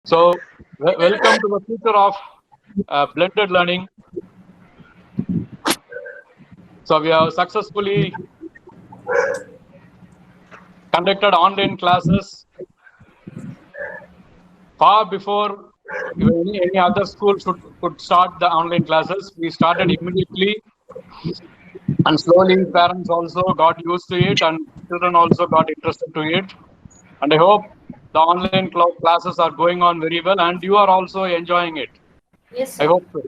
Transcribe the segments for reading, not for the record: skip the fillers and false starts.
So, welcome to the future of blended learning. So, we have successfully conducted online classes far before any other school could start the online classes. We started immediately, and slowly parents also got used to it, and children also got interested to it. And I hope the online classes are going on very well, and you are also enjoying it. Yes, I sir. hope so.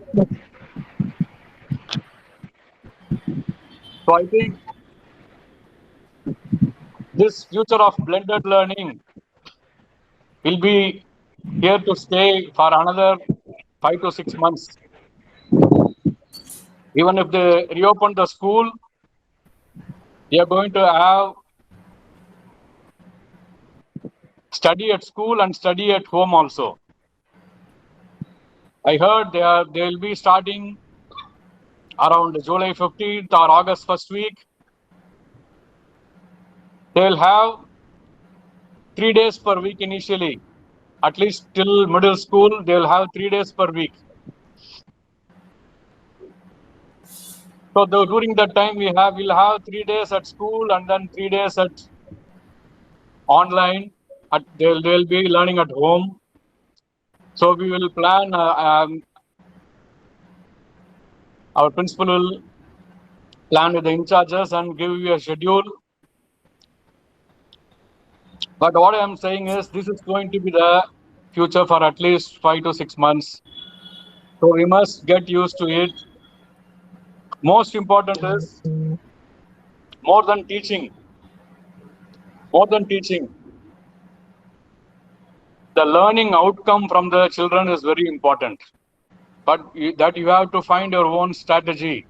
So, I think this future of blended learning will be here to stay for another 5 to 6 months. Even if they reopen the school, they are going to have study at school and study at home also. I heard they will be starting around July 15th or August first week. They will have 3 days per week initially. At least till middle school, they will have 3 days per week. So during that time, we'll have 3 days at school and then 3 days at online. They'll be learning at home. So we will plan. Our principal will plan with the in charges and give you a schedule. But what I am saying is, this is going to be the future for at least 5 to 6 months. So we must get used to it. Most important is more than teaching. More than teaching, the learning outcome from the children is very important. But that you have to find your own strategy.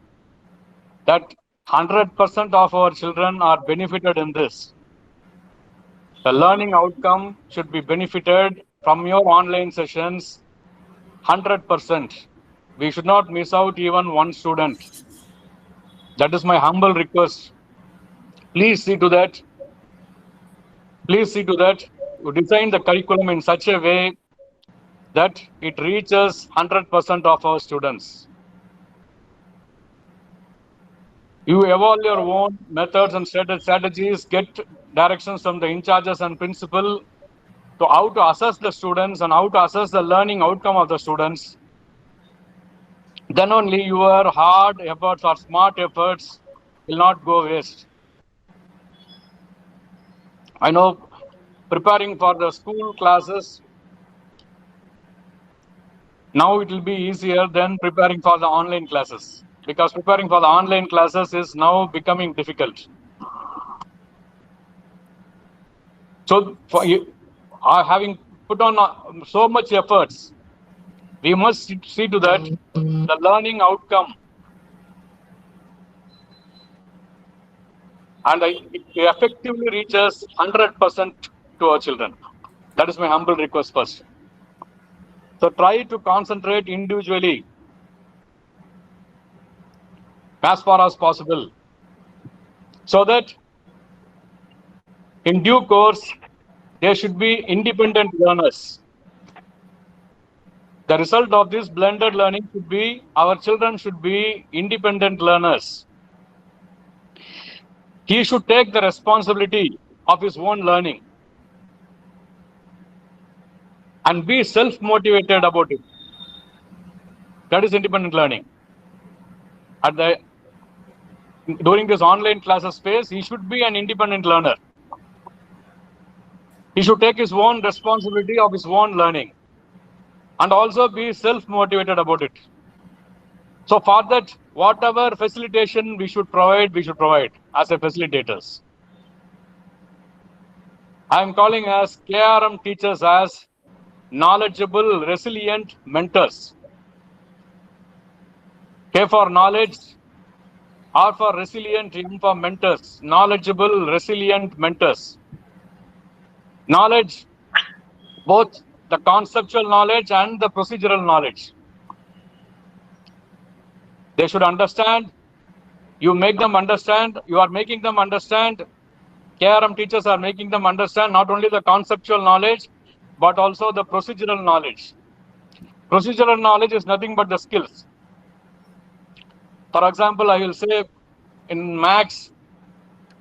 That 100% of our children are benefited in this. The learning outcome should be benefited from your online sessions 100%. We should not miss out even one student. That is my humble request. Please see to that. Please see to that. You design the curriculum in such a way that it reaches 100% of our students. You evolve your own methods and strategies, get directions from the in charges and principal to how to assess the students and how to assess the learning outcome of the students. Then only your hard efforts or smart efforts will not go waste. I know preparing for the school classes, now it will be easier than preparing for the online classes, because preparing for the online classes is now becoming difficult. So for you, having put on so much efforts, we must see to that the learning outcome, and it effectively reaches 100% to our children. That is my humble request first. So try to concentrate individually as far as possible, so that in due course they should be independent learners. The result of this blended learning should be our children should be independent learners. He should take the responsibility of his own learning and be self-motivated about it. That is independent learning. During this online classes phase, he should be an independent learner. He should take his own responsibility of his own learning and also be self-motivated about it. So for that, whatever facilitation we should provide as a facilitators. I am calling as KRM teachers as knowledgeable, resilient mentors. K for knowledge, R for resilient, M for mentors. Knowledgeable, resilient mentors. Knowledge, both the conceptual knowledge and the procedural knowledge. They should understand. You make them understand. You are making them understand. KRM teachers are making them understand not only the conceptual knowledge, but also the procedural knowledge. Procedural knowledge is nothing but the skills. For example, I will say in maths,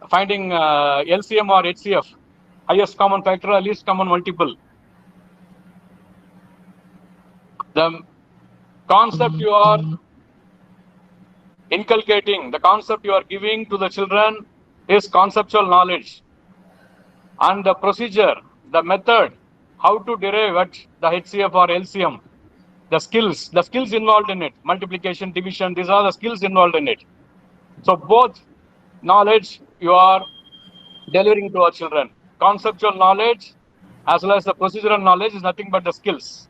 finding LCM or HCF, highest common factor or least common multiple. The concept you are inculcating, the concept you are giving to the children is conceptual knowledge. And the procedure, the method, how to derive at the HCF or LCM, the skills involved in it, multiplication, division, these are the skills involved in it. So both knowledge you are delivering to our children. Conceptual knowledge as well as the procedural knowledge is nothing but the skills.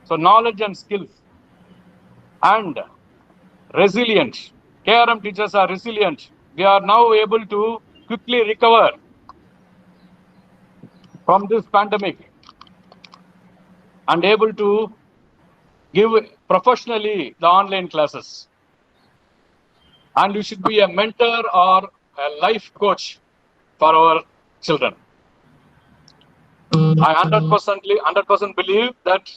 So knowledge and skills and resilient. KRM teachers are resilient. We are now able to quickly recover from this pandemic and able to give professionally the online classes. And you should be a mentor or a life coach for our children. I 100% believe that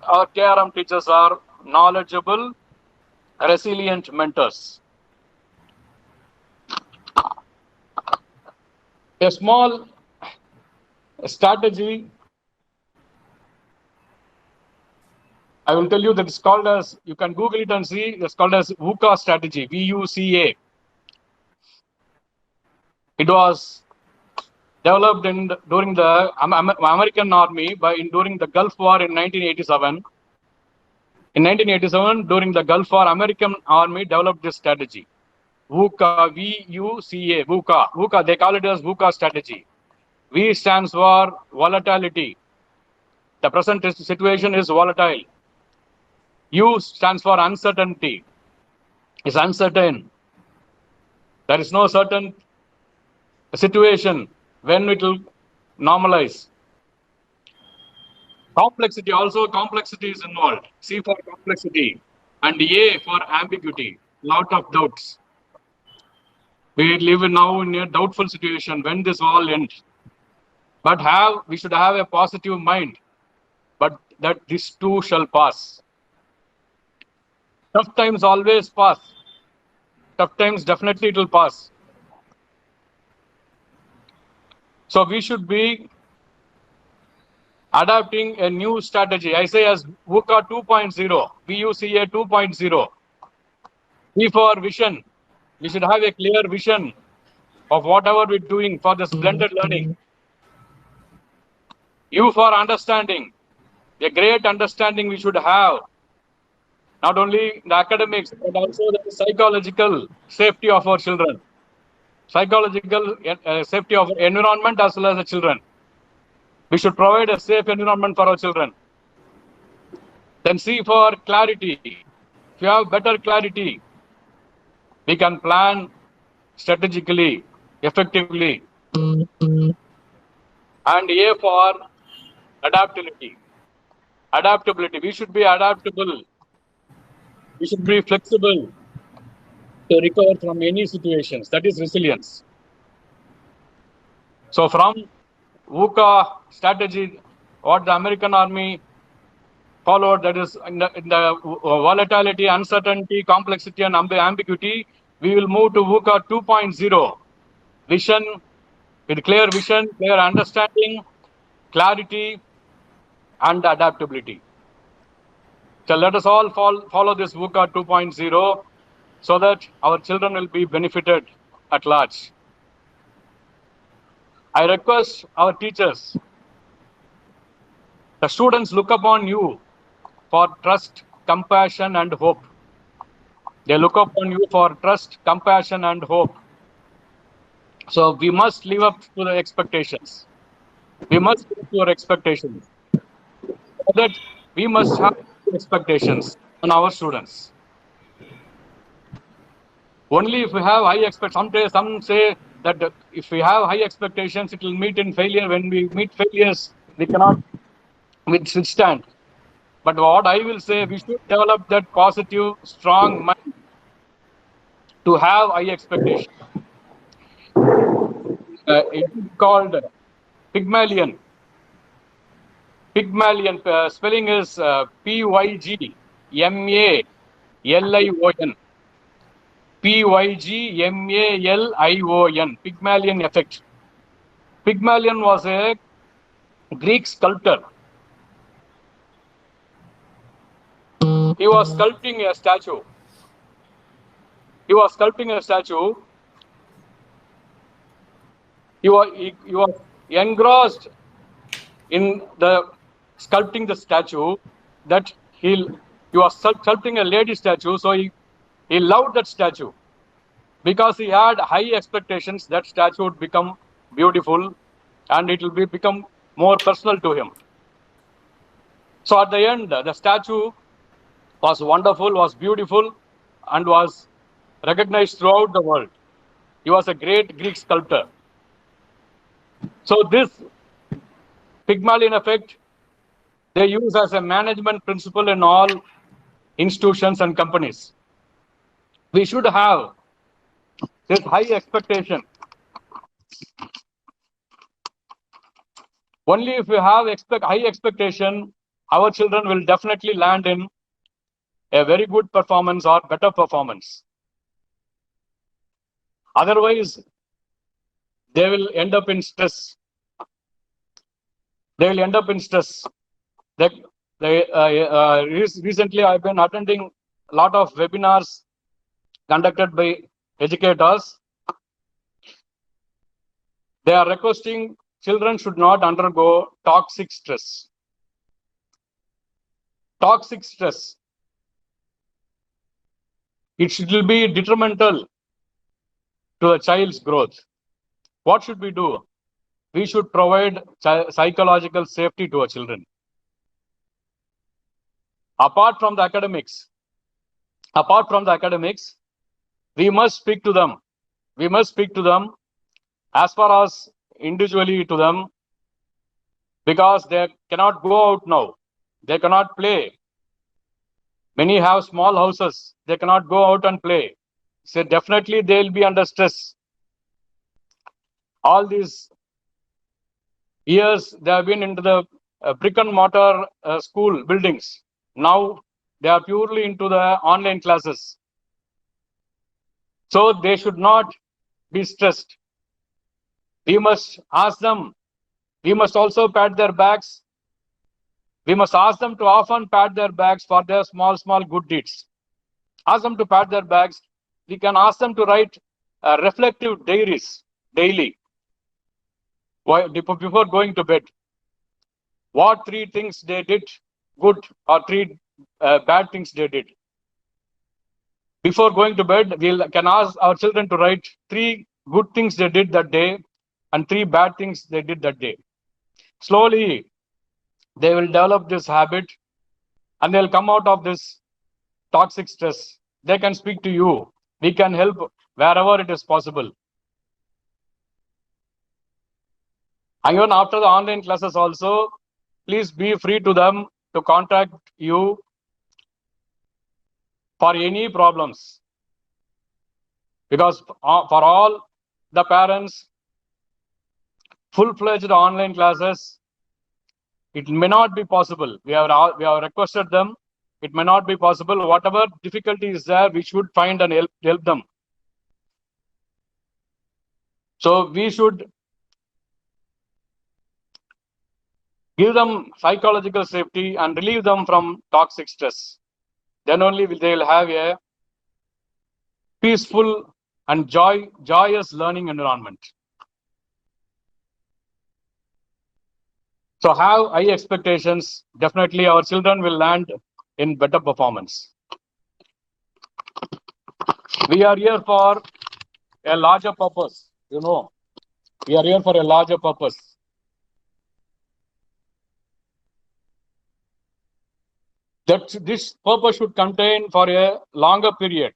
our KRM teachers are knowledgeable, resilient mentors. A small strategy, I will tell you that it's called as, you can Google it and see, it's called as VUCA strategy, VUCA. It was developed during the American Army during the Gulf War in 1987. In 1987, during the Gulf War, American Army developed this strategy. VUCA, V-U-C-A, VUCA. VUCA, they call it as VUCA strategy. V stands for volatility. The present situation is volatile. U stands for uncertainty. It's uncertain. There is no certain situation when it will normalize. Complexity, also complexity is involved. C for complexity and A for ambiguity, lot of doubts. We live now in a doubtful situation when this all ends. But we should have a positive mind, but that this too shall pass. Tough times always pass. Tough times definitely it will pass. So we should be adapting a new strategy. I say as VUCA 2.0, VUCA 2.0. V for vision. We should have a clear vision of whatever we're doing for this blended learning. U for understanding. A great understanding we should have. Not only the academics, but also the psychological safety of our children. Psychological safety of environment as well as the children. We should provide a safe environment for our children. Then C for clarity. If you have better clarity, we can plan strategically, effectively. And A for adaptability. Adaptability. We should be adaptable. We should be flexible to recover from any situations. That is resilience. So from VUCA strategy, what the American Army followed, that is in the volatility, uncertainty, complexity, and ambiguity, we will move to VUCA 2.0. Vision, with clear vision, clear understanding, clarity, and adaptability. So let us all follow this VUCA 2.0 so that our children will be benefited at large. I request our teachers, the students look upon you for trust, compassion, and hope. They look upon you for trust, compassion, and hope. So we must live up to the expectations. We must live to our expectations. So that we must have expectations on our students. Only if we have high expectations, some say that if we have high expectations, it will meet in failure. When we meet failures, we cannot withstand. But what I will say, we should develop that positive, strong mind to have high expectations. It is called Pygmalion. Pygmalion, spelling is Pygmalion. Pygmalion, Pygmalion effect. Pygmalion was a Greek sculptor. He was sculpting a statue. He was engrossed in the sculpting the statue, that he was sculpting a lady statue, so he loved that statue because he had high expectations that statue would become beautiful and it will become more personal to him. So at the end, the statue was wonderful, was beautiful, and was recognized throughout the world. He was a great Greek sculptor. So this Pygmalion effect, they use as a management principle in all institutions and companies. We should have this high expectation. Only if we have high expectation, our children will definitely land in a very good performance or better performance. Otherwise, they will end up in stress. Recently, I've been attending a lot of webinars conducted by educators. They are requesting children should not undergo toxic stress. Toxic stress. It will be detrimental to a child's growth. What should we do? We should provide psychological safety to our children. Apart from the academics, we must speak to them. As far as individually to them, because they cannot go out now. They cannot play. Many have small houses. They cannot go out and play. So definitely they will be under stress. All these years they have been into the brick and mortar school buildings. Now they are purely into the online classes. So they should not be stressed. We must ask them. We must also pat their backs. We must ask them to often pat their backs for their small good deeds. Ask them to pat their backs. We can ask them to write reflective diaries daily before going to bed. What 3 things they did good or 3 bad things they did. Before going to bed, we can ask our children to write 3 good things they did that day and 3 bad things they did that day. Slowly, they will develop this habit and they'll come out of this toxic stress. They can speak to you. We can help wherever it is possible. And even after the online classes also, please be free to them to contact you for any problems. Because for all the parents, full-fledged online classes, it may not be possible. We have requested them. It may not be possible. Whatever difficulty is there, we should find and help them. So we should give them psychological safety and relieve them from toxic stress. Then only they will have a peaceful and joyous learning environment. So have high expectations. Definitely our children will land in better performance. We are here for a larger purpose. We are here for a larger purpose. That this purpose should contain for a longer period.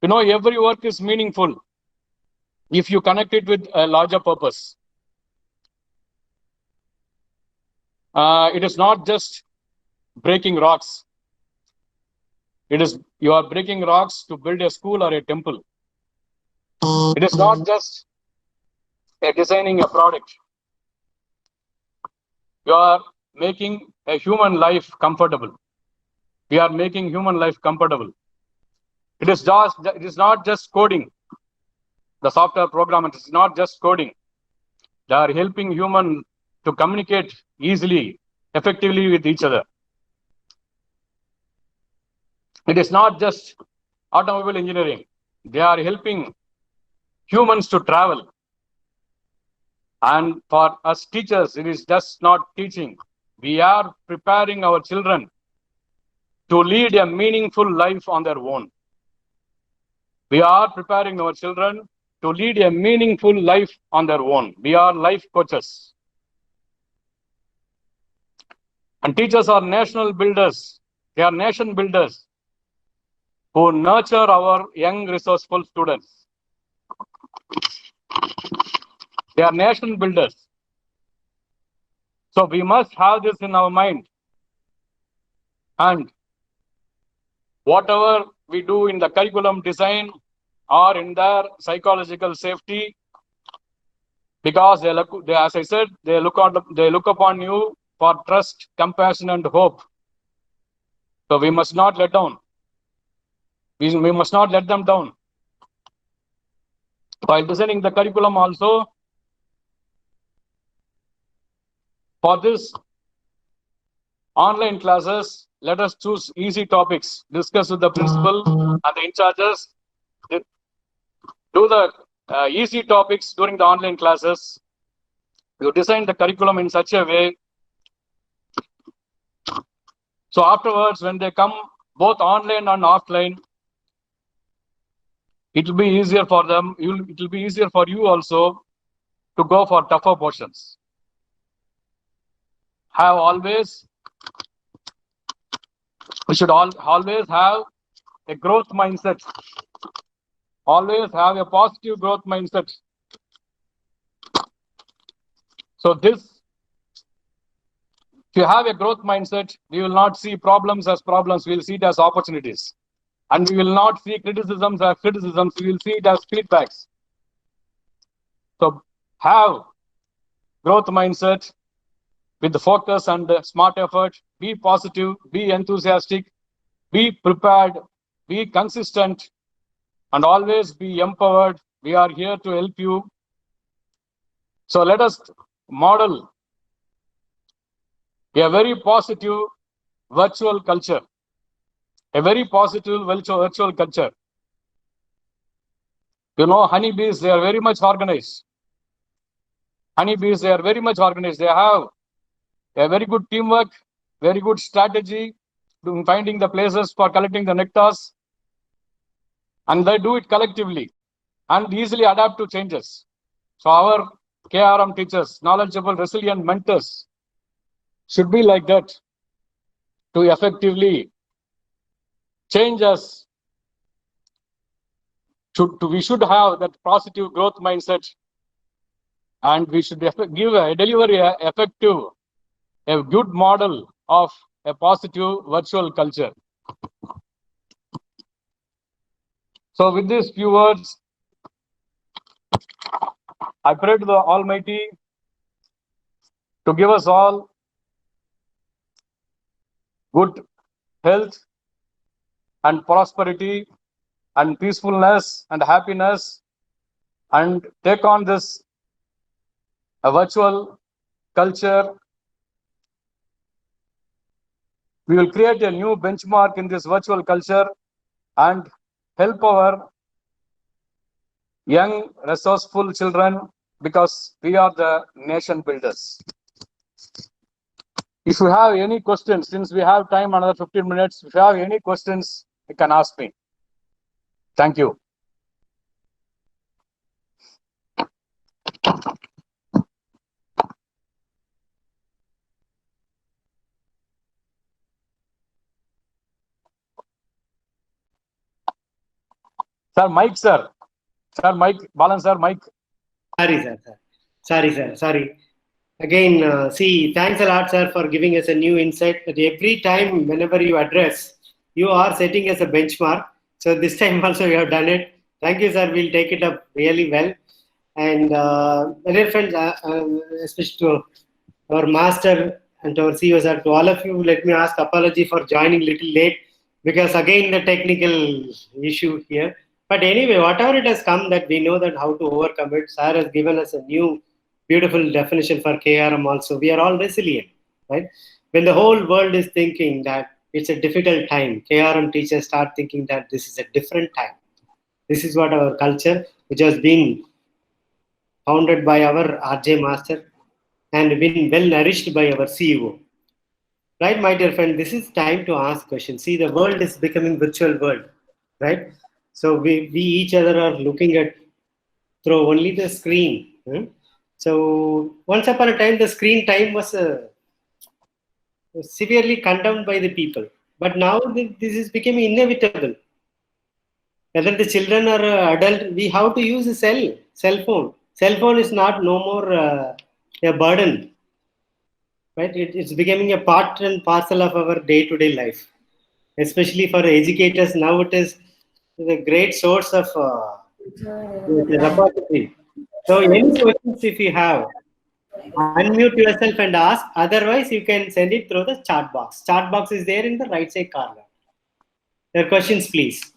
Every work is meaningful if you connect it with a larger purpose. It is not just breaking rocks. You are breaking rocks to build a school or a temple. It is not just designing a product. you are making a human life comfortable. We are making human life comfortable. It is not just coding. The software program, it is not just coding. They are helping human to communicate easily, effectively with each other. It is not just automobile engineering. They are helping humans to travel. And for us teachers, it is just not teaching. We are preparing our children to lead a meaningful life on their own. We are preparing our children to lead a meaningful life on their own. We are life coaches. And teachers are national builders. They are nation builders who nurture our young, resourceful students. They are nation builders. So we must have this in our mind. And whatever we do in the curriculum design or in their psychological safety, because as I said, they look upon you for trust, compassion, and hope. So we must not let down. We must not let them down. While designing the curriculum also, for this online classes, let us choose easy topics, discuss with the principal and the in charges, do the easy topics during the online classes. You design the curriculum in such a way. So afterwards, when they come both online and offline, it will be easier for them. It will be easier for you also to go for tougher portions. We should always have a growth mindset. Always have a positive growth mindset. So if you have a growth mindset, we will not see problems as problems. We will see it as opportunities. And we will not see criticisms as criticisms. We will see it as feedbacks. So have growth mindset with the focus and smart effort. Be positive, be enthusiastic, be prepared, be consistent, and always be empowered. We are here to help you. So let us model a very positive virtual culture. A very positive virtual culture. You know, honeybees, they are very much organized. Honeybees, they are very much organized. They have a very good teamwork, very good strategy in finding the places for collecting the nectars. And they do it collectively and easily adapt to changes. So our KRM teachers, knowledgeable, resilient mentors, should be like that to effectively change us. We should have that positive growth mindset, and we should deliver a good model of a positive virtual culture. So with these few words, I pray to the Almighty to give us all good health and prosperity and peacefulness and happiness, and take on this a virtual culture. We will create a new benchmark in this virtual culture and help our young, resourceful children, because we are the nation builders. If you have any questions, since we have time, another 15 minutes, if you have any questions, you can ask me. Thank you. Sir, mic, sir. Sir, mic. Balan, sir, mic. Sorry. Again, thanks a lot, sir, for giving us a new insight. That every time, whenever you address, you are setting us a benchmark. So this time also we have done it. Thank you, sir. We'll take it up really well. And dear friends, especially to our master and our CEO sir, to all of you, let me ask apology for joining little late because again the technical issue here. But anyway, whatever it has come, that we know that how to overcome it. Sir has given us a new beautiful definition for KRM also. We are all resilient, right? When the whole world is thinking that it's a difficult time, KRM teachers start thinking that this is a different time. This is what our culture, which has been founded by our RJ master and been well nourished by our CEO. Right, my dear friend, this is time to ask questions. See, the world is becoming virtual world, right? So we each other are looking at through only the screen. So once upon a time, the screen time was severely condemned by the people. But now this is becoming inevitable. Whether the children or adult, we have to use a cell phone. Cell phone is not no more a burden, right? It's becoming a part and parcel of our day-to-day life, especially for educators. Now it is a great source of repository. So any questions if you have, unmute yourself and ask. Otherwise, you can send it through the chat box. Chat box is there in the right side corner. Your questions, please.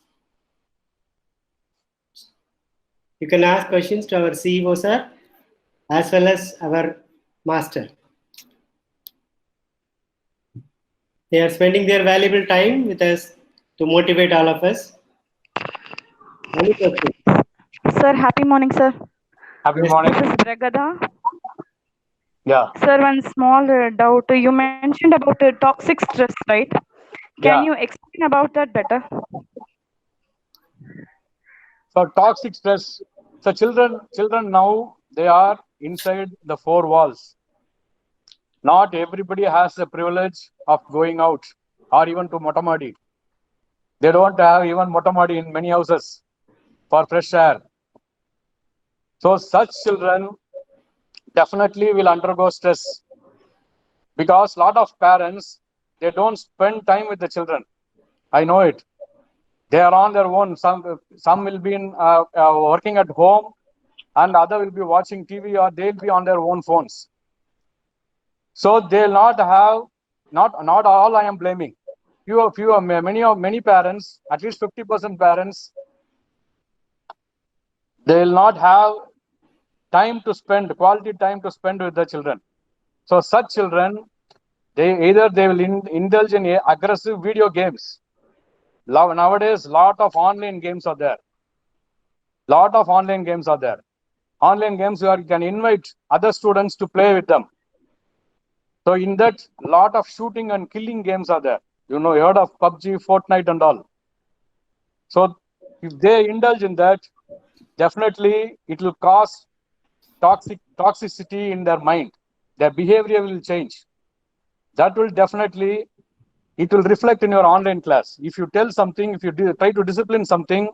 You can ask questions to our CEO, sir, as well as our master. They are spending their valuable time with us to motivate all of us. Any questions? Sir, happy morning, sir. Happy Yes. morning. This is Bragada. Yeah. Sir, one small doubt. You mentioned about toxic stress, right? Can Yeah. you explain about that better? So toxic stress. So children now they are inside the four walls. Not everybody has the privilege of going out or even to Motamadi. They don't have even Motamadi in many houses for fresh air. So such children definitely will undergo stress because a lot of parents, they don't spend time with the children. I know it. They are on their own. Some will be working at home, and other will be watching TV, or they'll be on their own phones. So they'll not have, not all I am blaming. Many parents, at least 50% parents, they will not have quality time to spend with the children. So such children, they will indulge in aggressive video games. Nowadays, lot of online games are there. Online games where you can invite other students to play with them. So in that, lot of shooting and killing games are there. You heard of PUBG, Fortnite and all. So if they indulge in that, definitely it will cause toxicity in their mind. Their behavior will change. That will definitely, it will reflect in your online class. If you tell something, if you try to discipline something,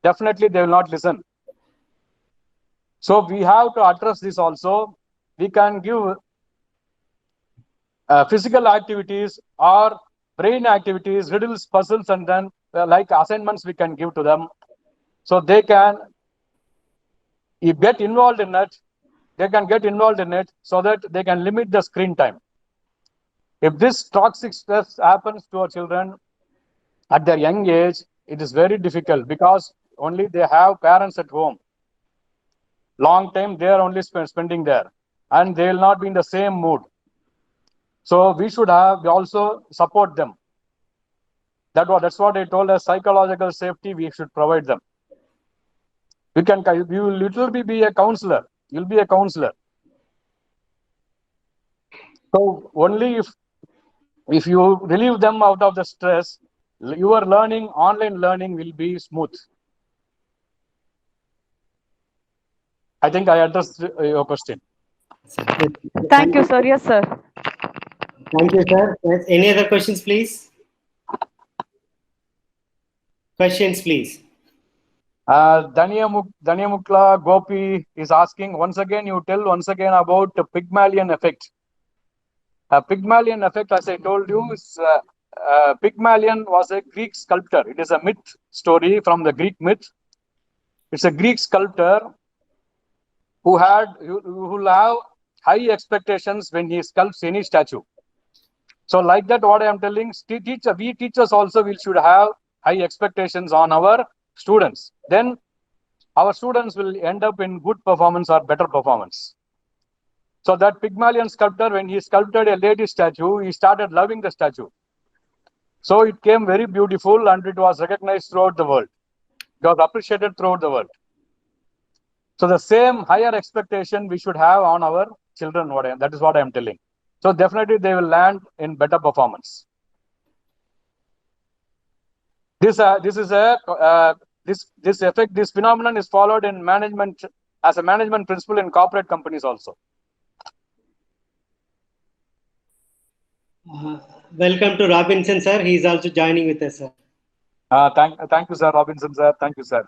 definitely they will not listen. So we have to address this also. We can give physical activities or brain activities, riddles, puzzles, and then like assignments we can give to them. So they can get involved in it. They can get involved in it so that they can limit the screen time. If this toxic stress happens to our children at their young age, it is very difficult because only they have parents at home. Long time they are only spending there, and they will not be in the same mood. So we should also support them. That's what I told as psychological safety we should provide them. You will literally be a counselor. You'll be a counselor. So only if you relieve them out of the stress, your online learning will be smooth. I think I addressed your question. Thank you, sir. Yes, sir. Thank you, sir. Yes. Any other questions, please? Questions, please. Danyamukla Gopi is asking once again about the Pygmalion effect. Pygmalion effect, as I told you, is Pygmalion was a Greek sculptor. It is a myth story from the Greek myth. It's a Greek sculptor who have high expectations when he sculpts any statue. So like that, what I am telling, we teachers also we should have high expectations on our students. Then our students will end up in good performance or better performance. So that Pygmalion sculptor, when he sculpted a lady statue, he started loving the statue. So it came very beautiful and it was recognized throughout the world. It was appreciated throughout the world. So the same higher expectation we should have on our children. That is what I am telling. So definitely they will land in better performance. This phenomenon is followed in management as a management principle in corporate companies also. Welcome to Robinson, sir. He is also joining with us, sir. Thank you, sir, Robinson, sir. Thank you, sir.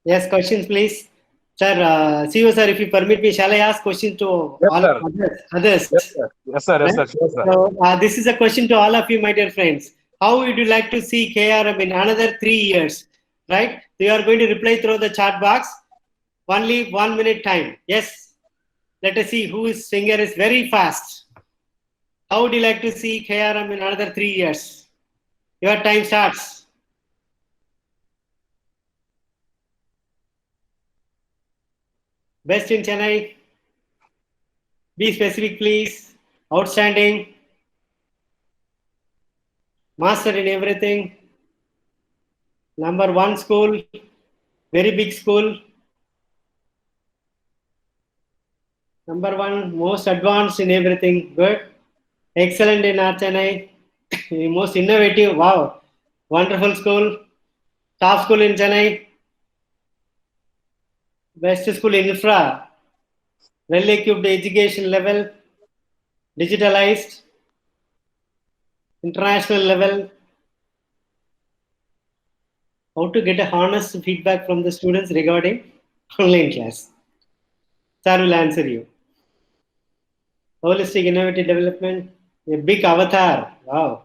Yes, questions, please. Sir, CEO, sir, if you permit me, shall I ask questions to Yes, all sir. others? Yes, sir. Yes, sir. Yes, sir. Sure, sir. So, this is a question to all of you, my dear friends. How would you like to see KRM in another 3 years? Right? You are going to reply through the chat box. Only 1 minute time. Yes. Let us see whose finger is very fast. How would you like to see KRM in another 3 years? Your time starts. Best in Chennai. Be specific, please. Outstanding. Master in everything. Number 1 school. Very big school. Number 1, most advanced in everything. Good. Excellent in Chennai. Most innovative. Wow. Wonderful school. Top school in Chennai. Best school in infra. Well equipped education level. Digitalized. International level. How to get a honest feedback from the students regarding online class. Sir will answer you. Holistic innovative development. A big avatar. Wow.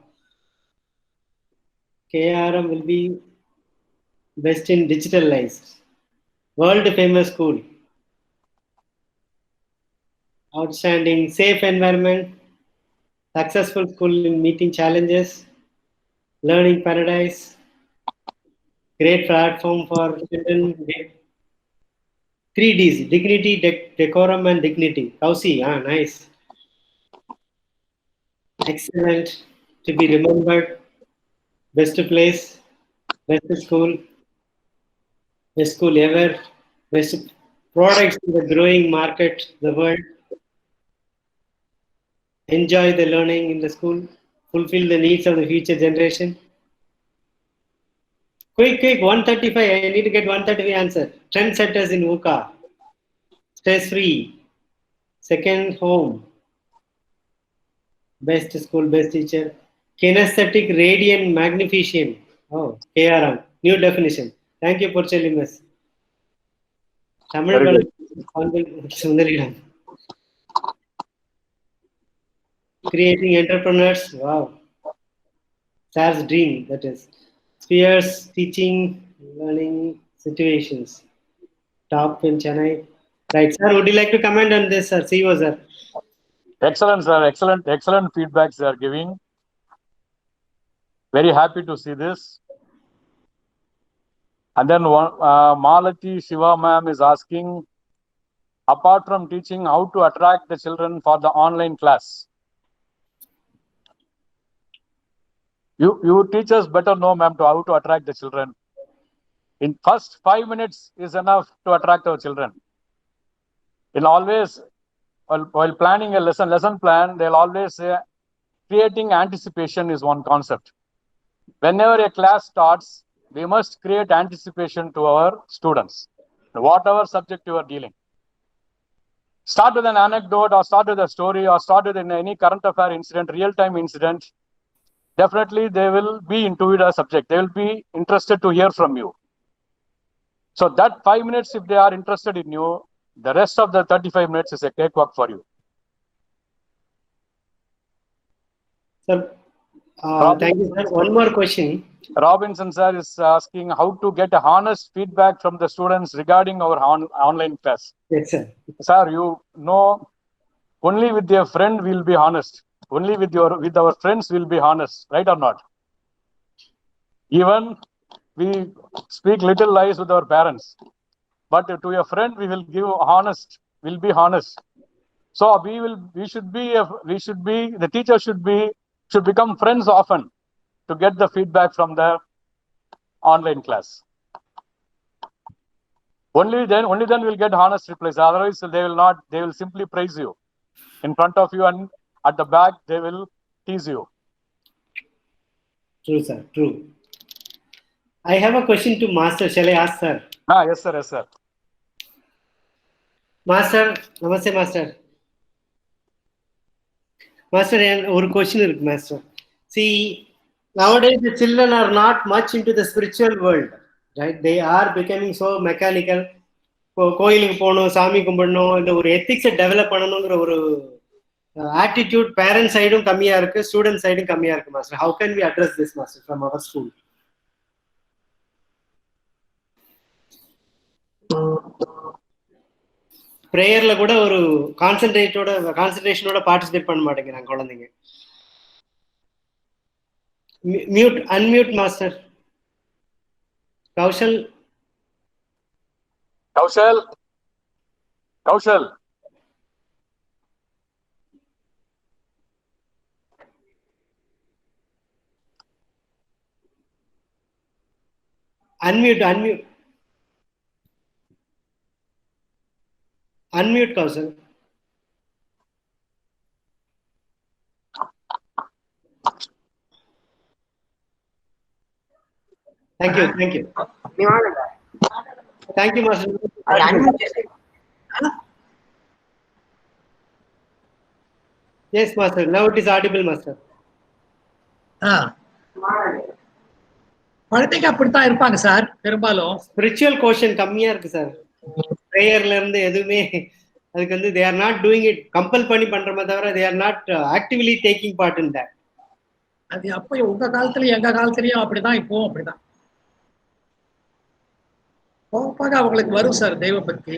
KRM will be best in digitalized. World famous school. Outstanding. Safe environment. Successful school in meeting challenges. Learning paradise. Great platform for children. 3 Ds. Dignity, decorum, and dignity. Kausi. Nice. Excellent. To be remembered. Best place. Best school. Best school ever. Best products in the growing market, the world. Enjoy the learning in the school. Fulfill the needs of the future generation. Quick, 135. I need to get 135 answer. Trendsetters in VUCA. Stress free. Second home. Best school, best teacher. Kinesthetic radiant magnificent. Oh, KRM. New definition. Thank you, Porcelimus. Tamil Sundariram. Creating entrepreneurs. Wow. Sir's dream, that is. Spheres, teaching, learning situations. Top in Chennai. Right, sir. Would you like to comment on this, sir? CEO, sir. Excellent, sir. Excellent feedbacks they are giving. Very happy to see this. And then Malati Shiva ma'am is asking, apart from teaching, how to attract the children for the online class? You teachers better know, ma'am, how to attract the children. In first 5 minutes is enough to attract our children. In always, while planning a lesson plan, they'll always say, creating anticipation is one concept. Whenever a class starts, we must create anticipation to our students, whatever subject you are dealing. Start with an anecdote or start with a story or start with any current affair incident, real-time incident. Definitely they will be into it as subject. They will be interested to hear from you. So that 5 minutes, if they are interested in you, the rest of the 35 minutes is a cakewalk for you. Sir, Thank you, sir. One more question. Robinson sir is asking how to get a honest feedback from the students regarding our online class. Yes, sir. Sir, you know, only with your friend we'll be honest. Only with our friends we'll be honest, right or not? Even we speak little lies with our parents, but to your friend we will give honest. We'll be honest. So the teacher should become friends often to get the feedback from the online class. Only then we'll get honest replies. Otherwise, they will simply praise you in front of you, and at the back they will tease you. True, sir. True. I have a question to Master. Shall I ask, sir? Yes, sir. Yes, sir. Master, Namaste, Master. Master, one question, Master. See, nowadays the children are not much into the spiritual world, right? They are becoming so mechanical. கோயிலுக்கு போகணும், சாமி கும்பிடணும், இந்த ஒரு எத்திக்ஸை develop பண்ணணுங்கிற ஒரு attitude parent சைடும் கம்மியா இருக்கு, ஸ்டூடெண்ட் சைடும் கம்மியா இருக்கு. Master, how can we address this, master, from our school? பிரேயர்ல கூட ஒரு கான்சென்ட்ரேஷனோட பார்ட்டிசிபேட் பண்ண மாட்டேங்கிறாங்க குழந்தைங்க. Mute, unmute master. Kaushal. Unmute, Kaushal. Thank you. Thank you, Master. Yes, Master. Now it is audible, Master. குழந்தைங்க அப்படித்தான் இருப்பாங்க சார். பெரும்பாலும் ஸ்பிரிச்சுவல் கோஷன் கம்மியா இருக்கு சார். பிரேயர்ல இருந்து எதுவுமே அதுக்கு வந்து they are not doing it, compel பண்ணி பண்றமே தவிர they are not actively taking part in that. அது அப்போ உங்க காலத்துலயும் எங்க காலத்துலயும் அப்படிதான், இப்பவும் அப்படிதான். போக அவங்களுக்கு வரும் சார் தெய்வ பக்தி.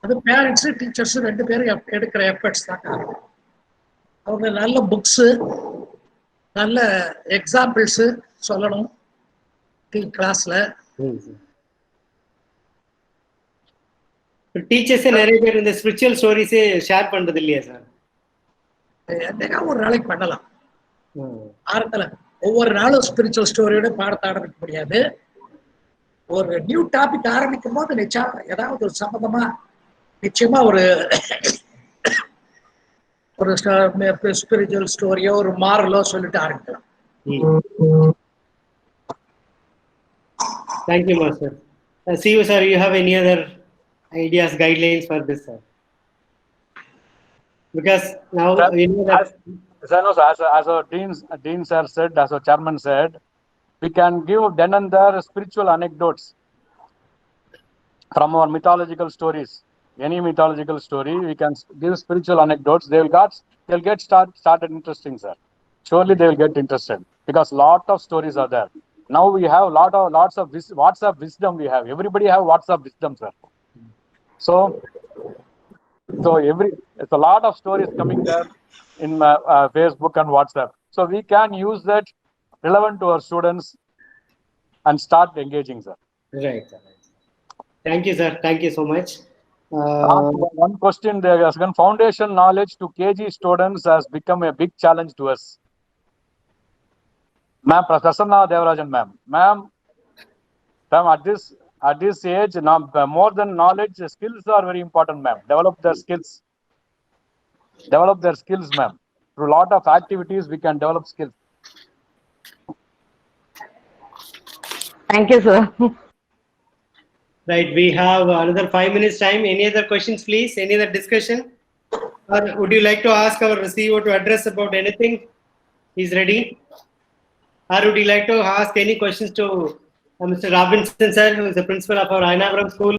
அது பேரண்ட்ஸ் டீச்சர்ஸ் ரெண்டு பேரும் எடுக்கிற எஃபர்ட்ஸ் தான் காரணம். அவங்க நல்ல புக்ஸ், நல்ல எக்ஸாம்பிள்ஸ் சொல்லணும் கிளாஸ்ல. டீச்சர்ஸே நிறைய பேர் இந்த ஸ்பிரிச்சுவல் ஸ்டோரிஸே ஷேர் பண்றது இல்லையா சார்? என்னங்க ஒரு நாளைக்கு பண்ணலாம். ஆரம்பத்துல ஒவ்வொரு நாளும் ஸ்பிரிச்சுவல் ஸ்டோரியோட பாடத்தை ஆரம்பிக்க முடியாது. ஒரு நியூ டாபிக் ஆரம்பிக்கும் போது நிச்சயம் ஏதாவது ஒரு சம்பந்தமா நிச்சயமா ஒரு ஸ்பிரிச்சுவல் ஸ்டோரியோ ஒரு மாரலோ சொல்லிட்டு ஆரம்பிக்கலாம். Thank you, Master. See you, sir. You have any other ideas, guidelines for this, sir? Because now you know that. As our dean sir said, as our chairman said, we can give then and there spiritual anecdotes from our mythological stories. Any mythological story, we can give spiritual anecdotes. They'll get started interesting, sir. Surely they will get interested because lot of stories are there. Now we have lots of WhatsApp wisdom. We have everybody have WhatsApp wisdom, sir. So it's a lot of stories coming there in Facebook and WhatsApp. So we can use that relevant to our students and start engaging, sir. Right, sir. Thank you, sir. Thank you so much. One question there is, foundation knowledge to KG students has become a big challenge to us. Ma'am, Prasanna Devarajan, ma'am, at this age, now more than knowledge, skills are very important, ma'am. Develop their skills, ma'am. Through a lot of activities, we can develop skills. Thank you, sir. Right, we have another 5 minutes time. Any other questions, please? Any other discussion? Or would you like to ask our CEO to address about anything? He's ready. Or would you like to ask any questions to Mr. Robinson, sir, who is the principal of our Ayanavaram School?